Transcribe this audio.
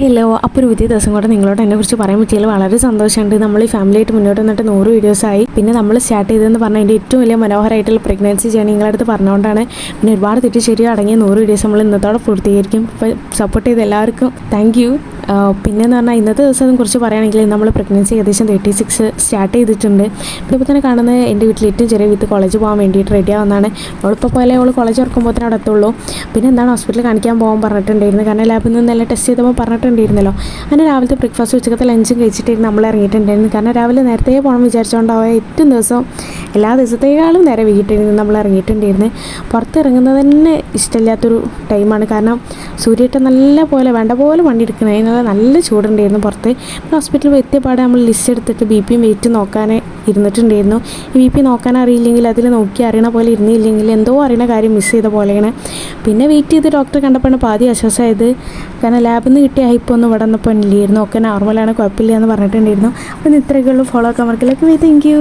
Hello, അപ്പോൾ ഒരു പുതിയ ദിവസം കൂടെ നിങ്ങളോട് എന്നെക്കുറിച്ച് പറയാൻ പറ്റിയാൽ വളരെ സന്തോഷമുണ്ട്. നമ്മൾ ഈ ഫാമിലിയായിട്ട് മുന്നോട്ട് വന്നിട്ട് 100 വീഡിയോസായി. പിന്നെ നമ്മൾ സ്റ്റാർട്ട് ചെയ്തതെന്ന് പറഞ്ഞാൽ എൻ്റെ ഏറ്റവും വലിയ മനോഹരമായിട്ടുള്ള പ്രഗ്നൻസി ജേണി നിങ്ങളുടെ അടുത്ത് പറഞ്ഞുകൊണ്ടാണ്. പിന്നെ ഒരുപാട് തെറ്റ് ശരിയോ അടങ്ങിയ 100 വീഡിയോസ് നമ്മൾ ഇന്നത്തോടെ പൂർത്തീകരിക്കും. അപ്പോൾ സപ്പോർട്ട് ചെയ്ത എല്ലാവർക്കും താങ്ക് യു. പിന്നെയെന്ന് പറഞ്ഞാൽ ഇന്നത്തെ ദിവസം കുറിച്ച് പറയുകയാണെങ്കിൽ നമ്മൾ പ്രഗ്നൻസി ഏകദേശം 36 സ്റ്റാർട്ട് ചെയ്തിട്ടുണ്ട്. ഇപ്പോൾ തന്നെ കാണുന്നത് എൻ്റെ വീട്ടിൽ ഏറ്റവും ചെറിയ വിത്ത് കോളേജ് പോകാൻ വേണ്ടിയിട്ട് റെഡി ആവുന്നതാണ്. അവളിപ്പോൾ പോലെ അവൾ കോളേജ് ഇറക്കുമ്പോൾ തന്നെ അവിടെ എത്തുള്ളൂ. പിന്നെ എന്താണ് ഹോസ്പിറ്റലിൽ കാണിക്കാൻ പോകാൻ പറഞ്ഞിട്ടുണ്ടായിരുന്നു. കാരണം ലാബിൽ നിന്ന് എല്ലാം ടെസ്റ്റ് ചെയ്തപ്പോൾ പറഞ്ഞിട്ടുണ്ടായിരുന്നല്ലോ. അങ്ങനെ രാവിലത്തെ ബ്രേക്ക്ഫാസ്റ്റ് ഉച്ചക്കത്തെ ലഞ്ചും കഴിച്ചിട്ടായിരുന്നു നമ്മൾ ഇറങ്ങിയിട്ടുണ്ടായിരുന്നു. കാരണം രാവിലെ നേരത്തെ പോകണം വിചാരിച്ചുകൊണ്ടാവുക ഏറ്റവും ദിവസം എല്ലാ ദിവസത്തേക്കാളും നേരെ വീട്ടിലിരുന്ന് നമ്മൾ ഇറങ്ങിയിട്ടുണ്ടായിരുന്നു. പുറത്തിറങ്ങുന്നത് തന്നെ ഇഷ്ടമില്ലാത്തൊരു ടൈമാണ്. കാരണം സൂര്യട്ട് നല്ല പോലെ വേണ്ട പോലെ വണ്ടി എടുക്കണേ, നല്ല ചൂടുണ്ടായിരുന്നു പുറത്ത്. ഹോസ്പിറ്റലിൽ എത്തിയപാടെ നമ്മൾ ലിസ്റ്റ് എടുത്തിട്ട് BP വെയിറ്റ് നോക്കാൻ ഇരുന്നിട്ടുണ്ടായിരുന്നു. ഈ BP നോക്കാൻ അറിയില്ലെങ്കിൽ അതിൽ നോക്കി അറിയണ പോലെ ഇരുന്നില്ലെങ്കിൽ എന്തോ അറിയണ കാര്യം മിസ് ചെയ്ത പോലെയാണ്. പിന്നെ വെയിറ്റ് ചെയ്ത് ഡോക്ടറെ കണ്ടപ്പോഴാണ് പാതി ആശ്വാസമായത്. കാരണം ലാബിൽ നിന്ന് കിട്ടിയ ഹൈപ്പ് ഒന്നും ഇവിടെ വന്നപ്പോൾ ഇല്ലായിരുന്നു. ഒക്കെ നോർമലാണ്, കുഴപ്പമില്ല എന്ന് പറഞ്ഞിട്ടുണ്ടായിരുന്നു. അപ്പോൾ ഇത്രയൊക്കെയുള്ളൂ. ഫോളോ ആക്കാൻ മറക്കില്ല. Thank you.